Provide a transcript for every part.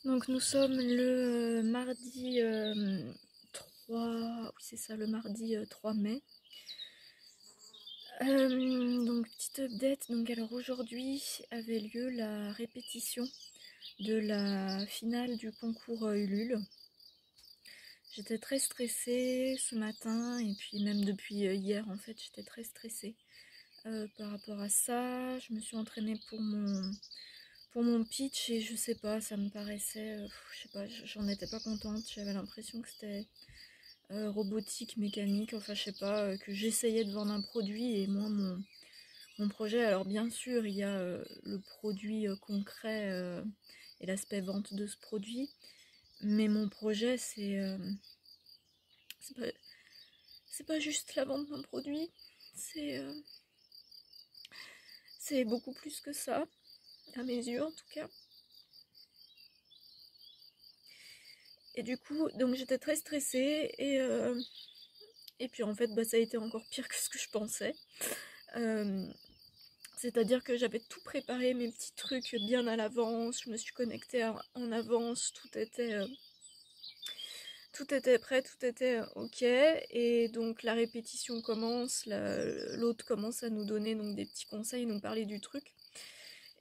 Donc nous sommes le mardi 3, oui c'est ça, le mardi 3 mai. Donc petite update, donc alors aujourd'hui avait lieu la répétition de la finale du concours Ulule. J'étais très stressée ce matin et puis même depuis hier en fait j'étais très stressée par rapport à ça. Je me suis entraînée pour mon pitch et je sais pas, ça me paraissait, je sais pas, j'en étais pas contente, j'avais l'impression que c'était robotique, mécanique, enfin je sais pas, que j'essayais de vendre un produit et moi mon projet, alors bien sûr il y a le produit concret et l'aspect vente de ce produit, mais mon projet c'est pas, c'est pas juste la vente d'un produit, c'est euh, c'est beaucoup plus que ça, à mes yeux en tout cas. Et du coup, donc j'étais très stressée et puis en fait, bah, ça a été encore pire que ce que je pensais. Euh, C'est-à-dire que j'avais tout préparé, mes petits trucs bien à l'avance, je me suis connectée en avance, tout était prêt, tout était ok. Et donc la répétition commence, l'autre commence à nous donner donc des petits conseils, nous parler du truc.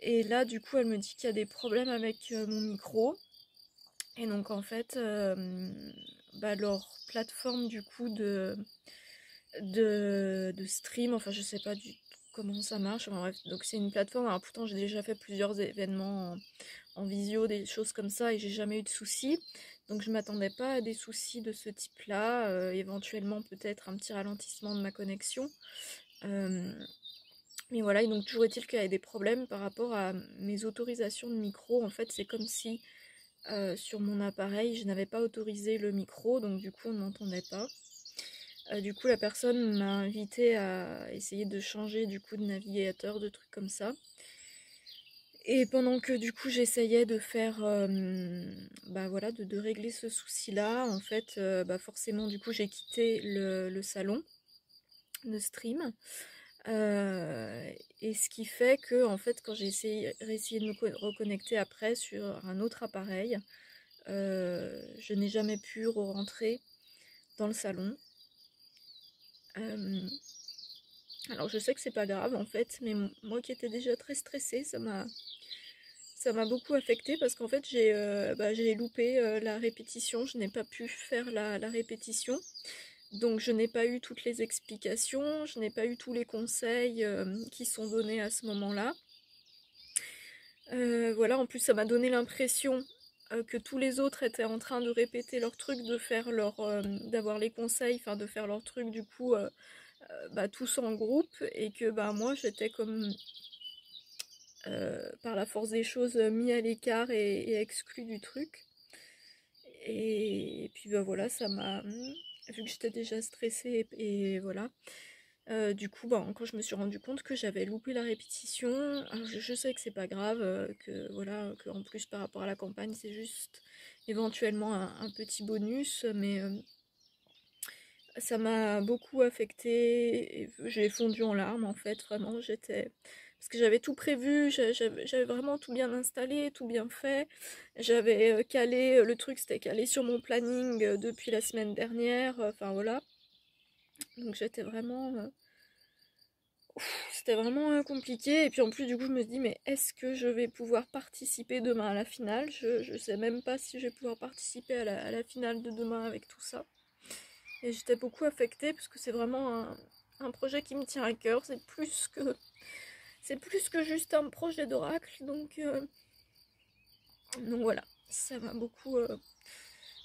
Et là, du coup, elle me dit qu'il y a des problèmes avec mon micro. Et donc en fait, bah, leur plateforme du coup de stream, enfin je sais pas du tout comment ça marche, enfin, bref, donc c'est une plateforme, alors pourtant j'ai déjà fait plusieurs événements en visio, des choses comme ça, et j'ai jamais eu de soucis, donc je m'attendais pas à des soucis de ce type-là, éventuellement peut-être un petit ralentissement de ma connexion, euh, mais voilà, et donc toujours est-il qu'il y a des problèmes par rapport à mes autorisations de micro, en fait c'est comme si sur mon appareil je n'avais pas autorisé le micro, donc du coup on ne m'entendait pas. Du coup, la personne m'a invité à essayer de changer du coup de navigateur, de trucs comme ça. Et pendant que du coup j'essayais de faire, bah voilà, de régler ce souci-là, en fait, bah forcément du coup j'ai quitté le salon de stream. Et ce qui fait que en fait quand j'ai réessayé de me reconnecter après sur un autre appareil, je n'ai jamais pu rentrer dans le salon. Euh, Alors je sais que c'est pas grave en fait, mais moi qui étais déjà très stressée, ça m'a beaucoup affectée parce qu'en fait j'ai loupé la répétition, je n'ai pas pu faire la répétition, donc je n'ai pas eu toutes les explications, je n'ai pas eu tous les conseils qui sont donnés à ce moment-là. Voilà, en plus ça m'a donné l'impression que tous les autres étaient en train de répéter leur truc, d'avoir les conseils, enfin de faire leur truc du coup bah, tous en groupe et que bah moi j'étais comme par la force des choses mis à l'écart et exclu du truc. Et puis bah voilà, vu que j'étais déjà stressée et voilà. Du coup, bah, quand je me suis rendu compte que j'avais loupé la répétition, alors je sais que c'est pas grave, que voilà, que en plus par rapport à la campagne, c'est juste éventuellement un petit bonus, mais ça m'a beaucoup affectée, j'ai fondu en larmes en fait, vraiment, parce que j'avais tout prévu, j'avais vraiment tout bien installé, tout bien fait, j'avais calé, le truc c'était calé sur mon planning depuis la semaine dernière, enfin voilà, donc c'était vraiment compliqué, et puis en plus du coup je me dis mais est-ce que je vais pouvoir participer demain à la finale, je sais même pas si je vais pouvoir participer à la finale de demain avec tout ça. Et j'étais beaucoup affectée parce que c'est vraiment un projet qui me tient à cœur. C'est plus que juste un projet d'oracle. Donc voilà, ça m'a beaucoup.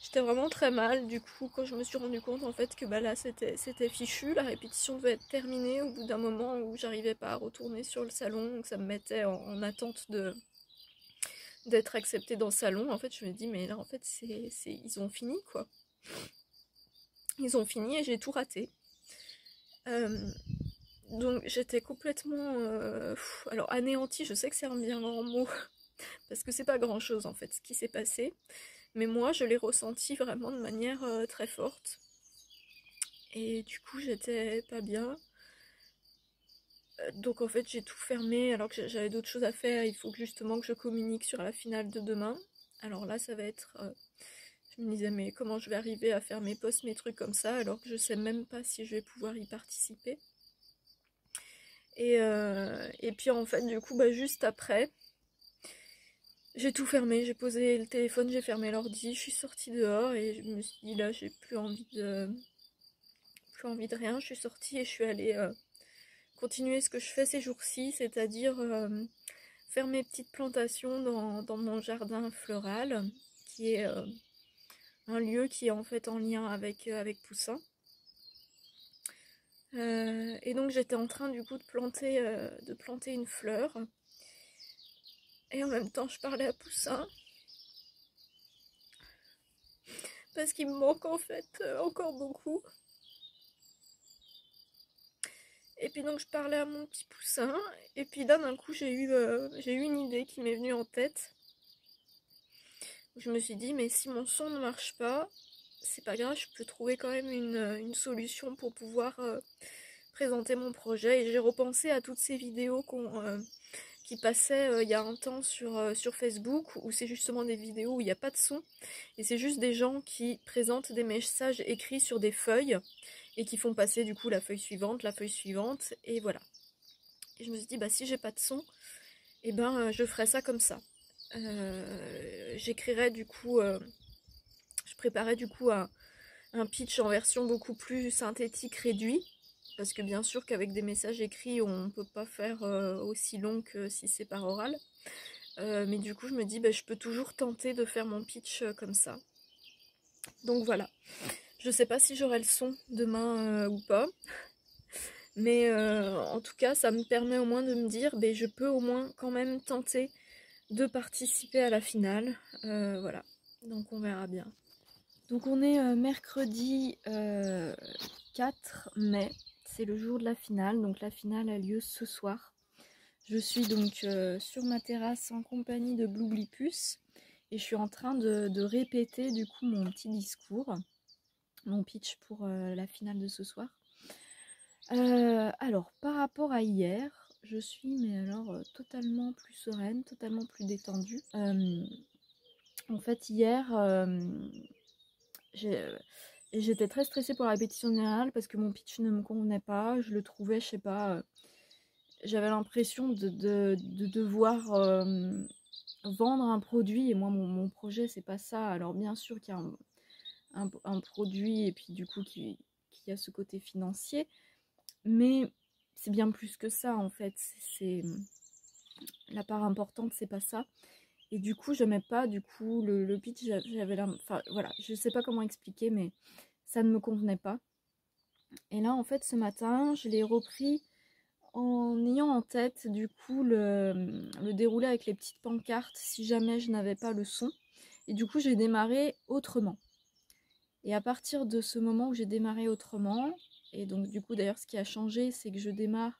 J'étais vraiment très mal du coup quand je me suis rendu compte en fait que bah là c'était fichu. La répétition devait être terminée au bout d'un moment où j'arrivais pas à retourner sur le salon. Donc ça me mettait en attente d'être acceptée dans le salon. En fait, je me dis mais là en fait ils ont fini quoi. Ils ont fini et j'ai tout raté. Euh, Donc j'étais complètement alors anéantie, je sais que c'est un bien grand mot parce que c'est pas grand chose en fait ce qui s'est passé, mais moi je l'ai ressenti vraiment de manière très forte et du coup j'étais pas bien. Donc en fait j'ai tout fermé alors que j'avais d'autres choses à faire, il faut que justement que je communique sur la finale de demain. Alors là, ça va être... je me disais, mais comment je vais arriver à faire mes posts, mes trucs comme ça, alors que je sais même pas si je vais pouvoir y participer. Et puis en fait, du coup, bah, juste après, j'ai tout fermé, j'ai posé le téléphone, j'ai fermé l'ordi, je suis sortie dehors et je me suis dit, là, j'ai plus envie de rien. Je suis sortie et je suis allée continuer ce que je fais ces jours-ci, c'est-à-dire faire mes petites plantations dans mon jardin floral, qui est un lieu qui est en fait en lien avec Poussin. Et donc j'étais en train du coup de planter une fleur. Et en même temps je parlais à Poussin. Parce qu'il me manque en fait encore beaucoup. Et puis donc je parlais à mon petit Poussin. Et puis là d'un coup j'ai eu une idée qui m'est venue en tête. Je me suis dit mais si mon son ne marche pas, c'est pas grave, je peux trouver quand même une solution pour pouvoir présenter mon projet. Et j'ai repensé à toutes ces vidéos qui passaient il y a un temps sur Facebook, où c'est justement des vidéos où il n'y a pas de son, et c'est juste des gens qui présentent des messages écrits sur des feuilles, et qui font passer du coup la feuille suivante, et voilà. Et je me suis dit, bah si j'ai pas de son, et ben je ferai ça comme ça. J'écrirais du coup, je préparais du coup un pitch en version beaucoup plus synthétique, réduit, parce que bien sûr qu'avec des messages écrits on ne peut pas faire aussi long que si c'est par oral. Mais du coup je me dis bah, je peux toujours tenter de faire mon pitch comme ça. Donc voilà. Je sais pas si j'aurai le son demain ou pas. Mais en tout cas ça me permet au moins de me dire bah, je peux au moins quand même tenter de participer à la finale. Voilà. Donc on verra bien. Donc on est mercredi 4 mai. C'est le jour de la finale. Donc la finale a lieu ce soir. Je suis donc sur ma terrasse en compagnie de Bloublipus et je suis en train de répéter du coup mon petit discours, mon pitch pour la finale de ce soir. Alors par rapport à hier, je suis mais alors totalement plus sereine, totalement plus détendue. En fait hier, j'étais très stressée pour la répétition générale parce que mon pitch ne me convenait pas, je le trouvais, je sais pas, j'avais l'impression de devoir vendre un produit, et moi mon projet c'est pas ça. Alors bien sûr qu'il y a un produit et puis du coup qui a ce côté financier, mais c'est bien plus que ça en fait. C'est la part importante, c'est pas ça. Et du coup j'aimais pas du coup le pitch, enfin voilà, je sais pas comment expliquer, mais ça ne me convenait pas. Et là en fait ce matin je l'ai repris en ayant en tête du coup le déroulé avec les petites pancartes si jamais je n'avais pas le son. Et du coup j'ai démarré autrement. Et à partir de ce moment où j'ai démarré autrement, et donc du coup d'ailleurs ce qui a changé c'est que je démarre,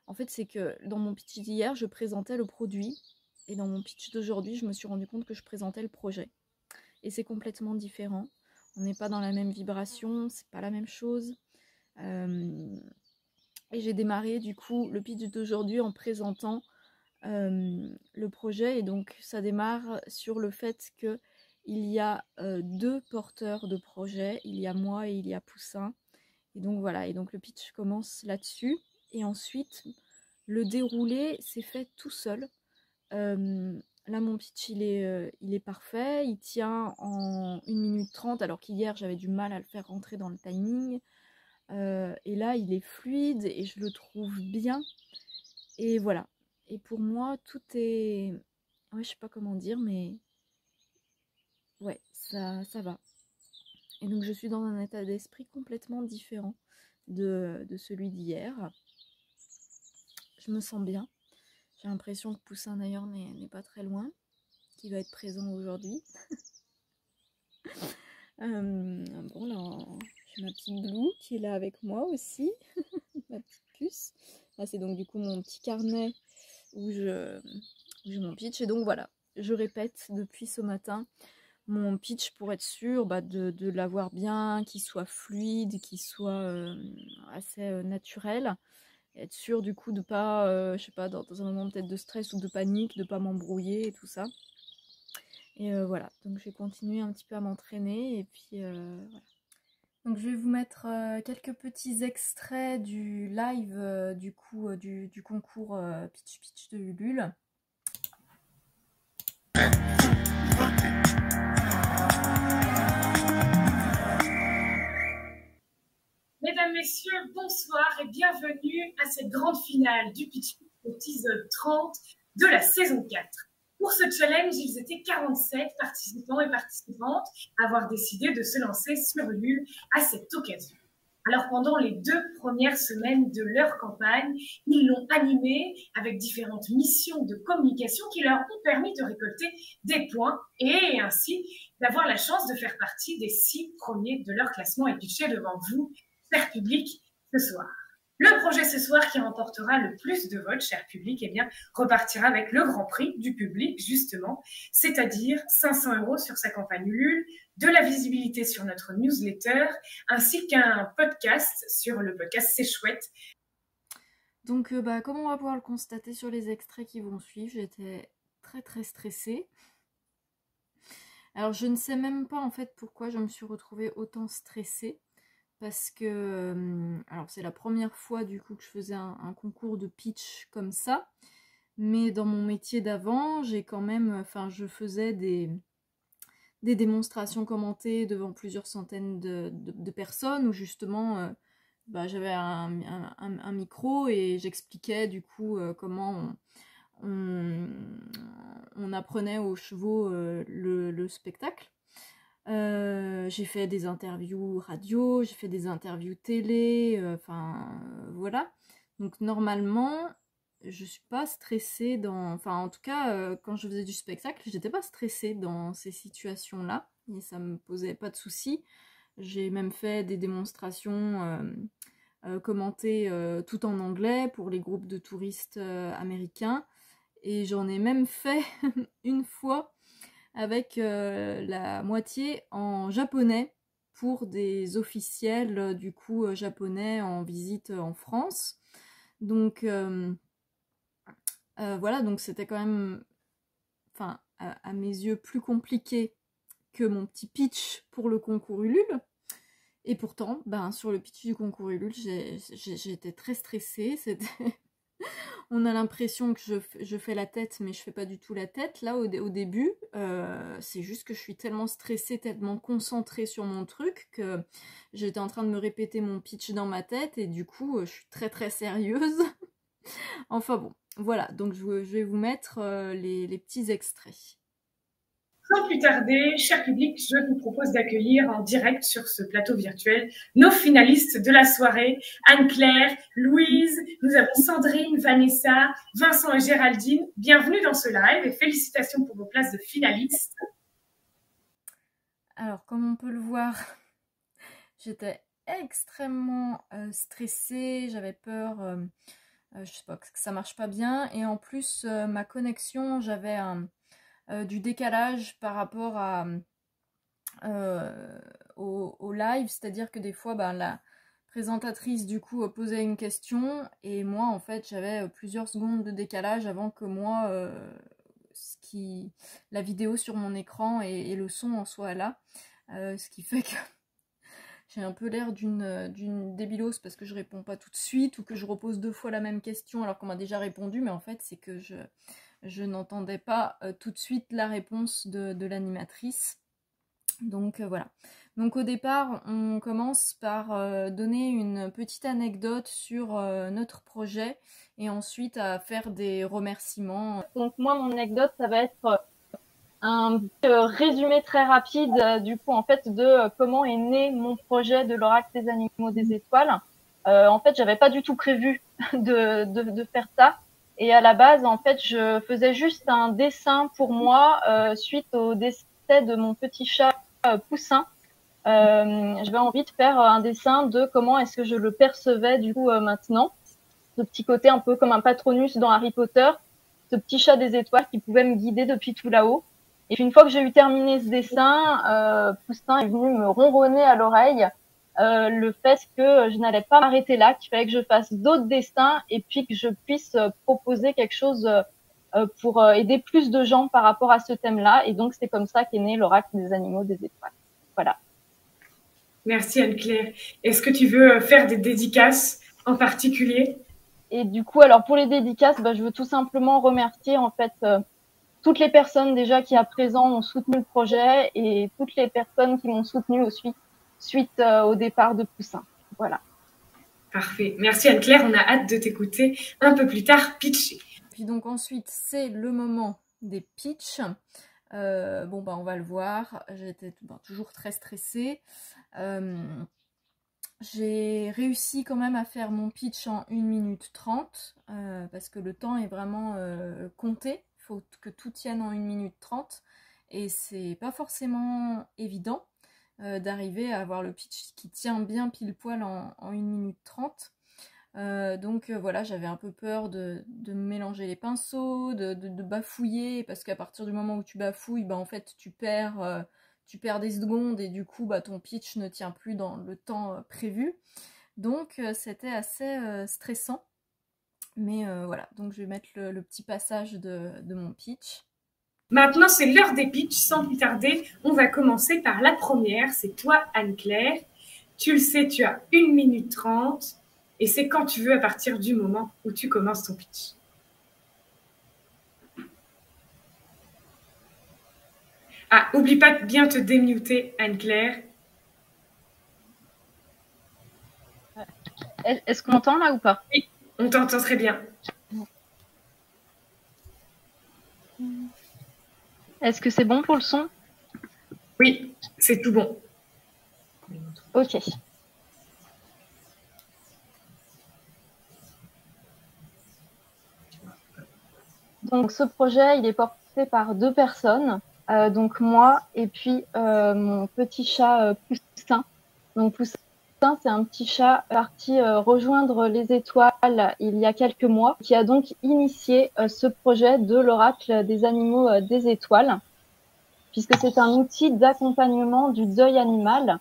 en fait c'est que dans mon pitch d'hier je présentais le produit, et dans mon pitch d'aujourd'hui je me suis rendu compte que je présentais le projet. Et c'est complètement différent, on n'est pas dans la même vibration, c'est pas la même chose. Et j'ai démarré du coup le pitch d'aujourd'hui en présentant le projet, et donc ça démarre sur le fait que il y a deux porteurs de projet, il y a moi et il y a Poussin, et donc voilà, et donc le pitch commence là-dessus, et ensuite le déroulé s'est fait tout seul. Là mon pitch il est parfait, il tient en 1 minute 30 alors qu'hier j'avais du mal à le faire rentrer dans le timing. Et là il est fluide et je le trouve bien, et voilà. Et pour moi tout est, ouais, je sais pas comment dire, mais ouais, ça va. Et donc je suis dans un état d'esprit complètement différent de celui d'hier. Je me sens bien, j'ai l'impression que Poussin d'ailleurs n'est pas très loin, qui va être présent aujourd'hui. Bon là j'ai ma petite Blue qui est là avec moi aussi. Ma petite puce. Là c'est donc du coup mon petit carnet où j'ai mon pitch, et donc voilà, je répète depuis ce matin mon pitch pour être sûre de l'avoir bien, qu'il soit fluide, qu'il soit assez naturel, et être sûre du coup de pas, je sais pas, dans un moment peut-être de stress ou de panique, de pas m'embrouiller et tout ça. Et voilà, donc j'ai continué un petit peu à m'entraîner et puis voilà. Donc je vais vous mettre quelques petits extraits du live du concours Pitch Pitch de Ulule. Mesdames, Messieurs, bonsoir et bienvenue à cette grande finale du Pitch Pitch épisode 30 de la saison 4. Pour ce challenge, ils étaient 47 participants et participantes à avoir décidé de se lancer sur Ulule à cette occasion. Alors pendant les 2 premières semaines de leur campagne, ils l'ont animé avec différentes missions de communication qui leur ont permis de récolter des points et ainsi d'avoir la chance de faire partie des 6 premiers de leur classement et pitcher devant vous, cher public, ce soir. Le projet ce soir qui remportera le plus de votes, cher public, eh bien, repartira avec le grand prix du public, justement, c'est-à-dire 500 € sur sa campagne Ulule, de la visibilité sur notre newsletter, ainsi qu'un podcast sur le podcast C'est Chouette. Donc, comme on va pouvoir le constater sur les extraits qui vont suivre, j'étais très très stressée. Alors, je ne sais même pas en fait pourquoi je me suis retrouvée autant stressée. Parce que, alors c'est la première fois du coup que je faisais un concours de pitch comme ça. Mais dans mon métier d'avant, j'ai quand même, je faisais des démonstrations commentées devant plusieurs centaines de personnes où justement j'avais un micro et j'expliquais du coup comment on apprenait aux chevaux le spectacle. J'ai fait des interviews radio, j'ai fait des interviews télé, voilà. Donc normalement, je suis pas stressée en tout cas, quand je faisais du spectacle, j'étais pas stressée dans ces situations-là, et ça me posait pas de soucis. J'ai même fait des démonstrations commentées tout en anglais pour les groupes de touristes américains, et j'en ai même fait une fois avec la moitié en japonais pour des officiels du coup japonais en visite en France. Donc voilà, donc c'était quand même, à mes yeux, plus compliqué que mon petit pitch pour le concours Ulule. Et pourtant, sur le pitch du concours Ulule, j'étais très stressée. On a l'impression que je fais la tête, mais je fais pas du tout la tête. Là, au début, c'est juste que je suis tellement stressée, tellement concentrée sur mon truc, que j'étais en train de me répéter mon pitch dans ma tête, et du coup, je suis très très sérieuse. Enfin bon, voilà, donc je vais vous mettre les petits extraits. Sans plus tarder, cher public, je vous propose d'accueillir en direct sur ce plateau virtuel nos finalistes de la soirée, Anne-Claire, Louise, nous avons Sandrine, Vanessa, Vincent et Géraldine. Bienvenue dans ce live et félicitations pour vos places de finalistes. Alors, comme on peut le voir, j'étais extrêmement stressée, j'avais peur, je sais pas, que ça marche pas bien, et en plus, ma connexion, j'avais du décalage par rapport au live, c'est-à-dire que des fois la présentatrice du coup posait une question et moi en fait j'avais plusieurs secondes de décalage avant que moi la vidéo sur mon écran et le son en soit là, ce qui fait que j'ai un peu l'air d'une débilose parce que je réponds pas tout de suite ou que je repose 2 fois la même question alors qu'on m'a déjà répondu, mais en fait c'est que je n'entendais pas tout de suite la réponse de l'animatrice. Donc voilà. Donc au départ, on commence par donner une petite anecdote sur notre projet et ensuite à faire des remerciements. Donc moi, mon anecdote, ça va être un résumé très rapide du coup en fait de comment est né mon projet de l'oracle des animaux des étoiles. En fait, j'avais pas du tout prévu de faire ça. Et à la base, en fait, je faisais juste un dessin pour moi suite au décès de mon petit chat Poussin. J'avais envie de faire un dessin de comment est-ce que je le percevais du coup maintenant. Ce petit côté un peu comme un Patronus dans Harry Potter, ce petit chat des étoiles qui pouvait me guider depuis tout là-haut. Et puis une fois que j'ai eu terminé ce dessin, Poussin est venu me ronronner à l'oreille le fait que je n'allais pas m'arrêter là, qu'il fallait que je fasse d'autres dessins et puis que je puisse proposer quelque chose pour aider plus de gens par rapport à ce thème-là. Et donc, c'est comme ça qu'est né l'oracle des animaux des étoiles. Voilà. Merci Anne-Claire. Est-ce que tu veux faire des dédicaces en particulier? Et du coup, alors pour les dédicaces, je veux tout simplement remercier en fait toutes les personnes déjà qui à présent ont soutenu le projet et toutes les personnes qui m'ont soutenu aussi suite au départ de Poussin. Voilà. Parfait. Merci Anne-Claire. On a hâte de t'écouter un peu plus tard pitcher. Puis donc ensuite, c'est le moment des pitchs. On va le voir. J'étais toujours très stressée. J'ai réussi quand même à faire mon pitch en 1 minute 30 parce que le temps est vraiment compté. Il faut que tout tienne en 1 minute 30 et c'est pas forcément évident d'arriver à avoir le pitch qui tient bien pile poil en 1 minute 30. Voilà, j'avais un peu peur de me mélanger les pinceaux, de bafouiller, parce qu'à partir du moment où tu bafouilles, en fait tu perds des secondes et du coup ton pitch ne tient plus dans le temps prévu. Donc c'était assez stressant. Mais voilà, donc je vais mettre le petit passage de mon pitch. Maintenant, c'est l'heure des pitchs. Sans plus tarder, on va commencer par la première. C'est toi, Anne-Claire. Tu le sais, tu as 1 minute 30 et c'est quand tu veux à partir du moment où tu commences ton pitch. Ah, oublie pas de bien te démuter, Anne-Claire. Est-ce qu'on m'entend là ou pas? Oui, on t'entend très bien. Est-ce que c'est bon pour le son? Oui, c'est tout bon. Ok. Donc ce projet, il est porté par 2 personnes, donc moi et puis mon petit chat Poussin. Donc Poussin, c'est un petit chat parti rejoindre les étoiles il y a quelques mois, qui a donc initié ce projet de l'oracle des animaux des étoiles, puisque c'est un outil d'accompagnement du deuil animal,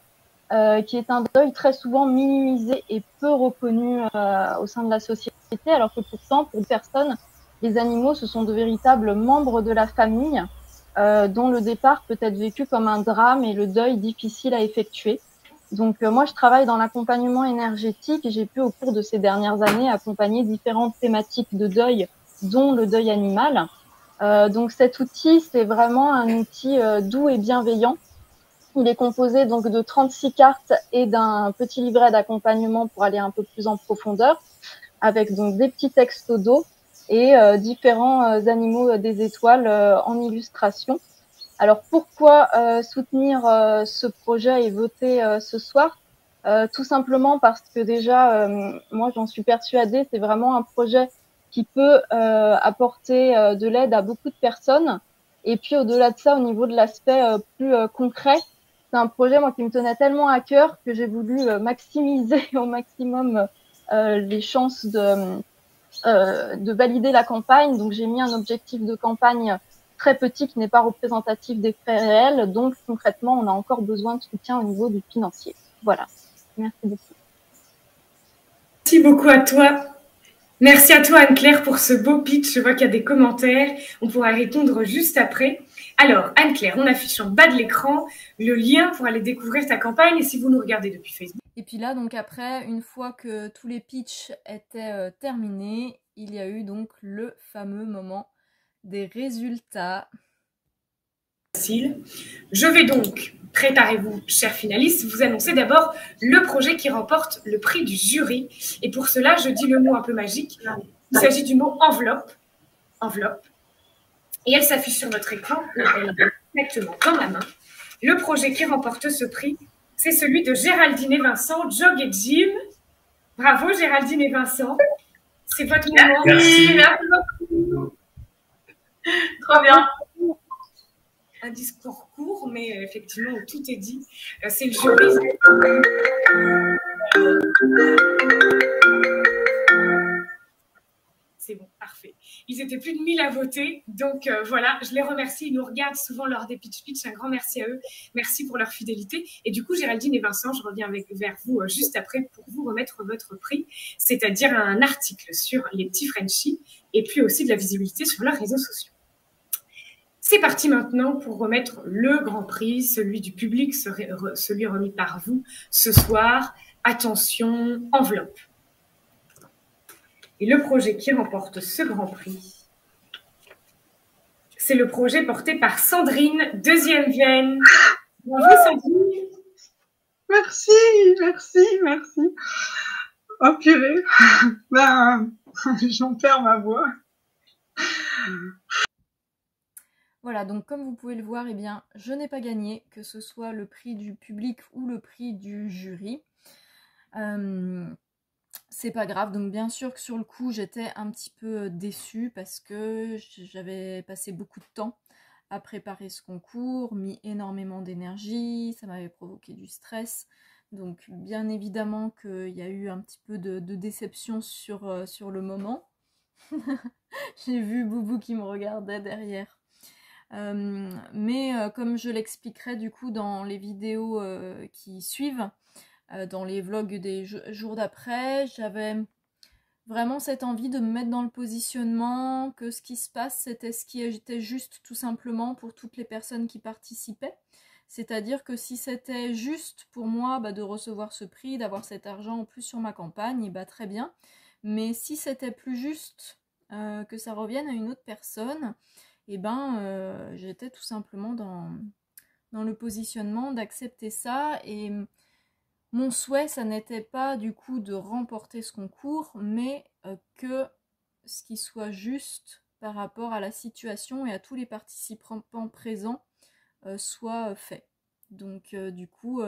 qui est un deuil très souvent minimisé et peu reconnu au sein de la société, alors que pourtant, pour personne, les animaux, ce sont de véritables membres de la famille, dont le départ peut être vécu comme un drame et le deuil difficile à effectuer. Donc moi, je travaille dans l'accompagnement énergétique et j'ai pu, au cours de ces dernières années, accompagner différentes thématiques de deuil, dont le deuil animal. Donc cet outil, c'est vraiment un outil doux et bienveillant. Il est composé donc de 36 cartes et d'un petit livret d'accompagnement pour aller un peu plus en profondeur, avec donc des petits textes au dos et différents animaux des étoiles en illustration. Alors pourquoi soutenir ce projet et voter ce soir? Tout simplement parce que déjà, moi j'en suis persuadée, c'est vraiment un projet qui peut apporter de l'aide à beaucoup de personnes. Et puis au-delà de ça, au niveau de l'aspect plus concret, c'est un projet moi qui me tenait tellement à cœur que j'ai voulu maximiser au maximum les chances de valider la campagne. Donc j'ai mis un objectif de campagne très petit qui n'est pas représentatif des frais réels. Donc concrètement, on a encore besoin de soutien au niveau du financier. Voilà. Merci beaucoup. Merci beaucoup à toi. Merci à toi, Anne-Claire, pour ce beau pitch. Je vois qu'il y a des commentaires. On pourra répondre juste après. Alors, Anne-Claire, on affiche en bas de l'écran le lien pour aller découvrir ta campagne. Et si vous nous regardez depuis Facebook. Et puis là, donc après, une fois que tous les pitchs étaient terminés, il y a eu donc le fameux moment des résultats. Je vais donc, préparez-vous, chers finalistes, vous annoncer d'abord le projet qui remporte le prix du jury. Et pour cela, je dis le mot un peu magique. Il s'agit du mot enveloppe. Enveloppe. Et elle s'affiche sur votre écran, exactement dans ma main. Le projet qui remporte ce prix, c'est celui de Géraldine et Vincent, Jog et Jim. Bravo Géraldine et Vincent. C'est votre moment. Merci. Merci beaucoup. Trop bien. Un discours court, mais effectivement, où tout est dit. C'est le jury. c'est bon, parfait. Ils étaient plus de 1000 à voter, donc voilà, je les remercie. Ils nous regardent souvent lors des pitch. Un grand merci à eux. Merci pour leur fidélité. Et du coup, Géraldine et Vincent, je reviens vers vous juste après pour vous remettre votre prix, c'est-à-dire un article sur les petits Frenchies et puis aussi de la visibilité sur leurs réseaux sociaux. C'est parti maintenant pour remettre le grand prix, celui du public, celui remis par vous ce soir. Attention, enveloppe. Et le projet qui remporte ce grand prix, c'est le projet porté par Sandrine, deuxième Vienne. Bonjour Sandrine. Merci, merci, merci. Oh purée, ben, j'en perds ma voix. Voilà, donc comme vous pouvez le voir, eh bien, je n'ai pas gagné, que ce soit le prix du public ou le prix du jury. C'est pas grave, donc bien sûr que sur le coup, j'étais un petit peu déçue parce que j'avais passé beaucoup de temps à préparer ce concours, mis énormément d'énergie, ça m'avait provoqué du stress. Donc bien évidemment qu'il y a eu un petit peu de déception sur le moment. J'ai vu Boubou qui me regardait derrière. Mais comme je l'expliquerai du coup dans les vidéos qui suivent, dans les vlogs des jours d'après, j'avais vraiment cette envie de me mettre dans le positionnement, que ce qui se passe, c'était ce qui était juste tout simplement pour toutes les personnes qui participaient. C'est-à-dire que si c'était juste pour moi de recevoir ce prix, d'avoir cet argent en plus sur ma campagne, et très bien. Mais si c'était plus juste que ça revienne à une autre personne, j'étais tout simplement dans le positionnement d'accepter ça. Et mon souhait, ça n'était pas du coup de remporter ce concours, mais que ce qui soit juste par rapport à la situation et à tous les participants présents soit fait. Donc du coup,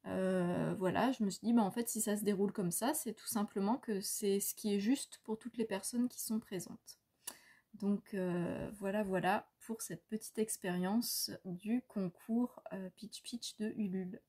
voilà, je me suis dit, en fait, si ça se déroule comme ça, c'est tout simplement que c'est ce qui est juste pour toutes les personnes qui sont présentes. Donc voilà pour cette petite expérience du concours Pitch Pitch de Ulule.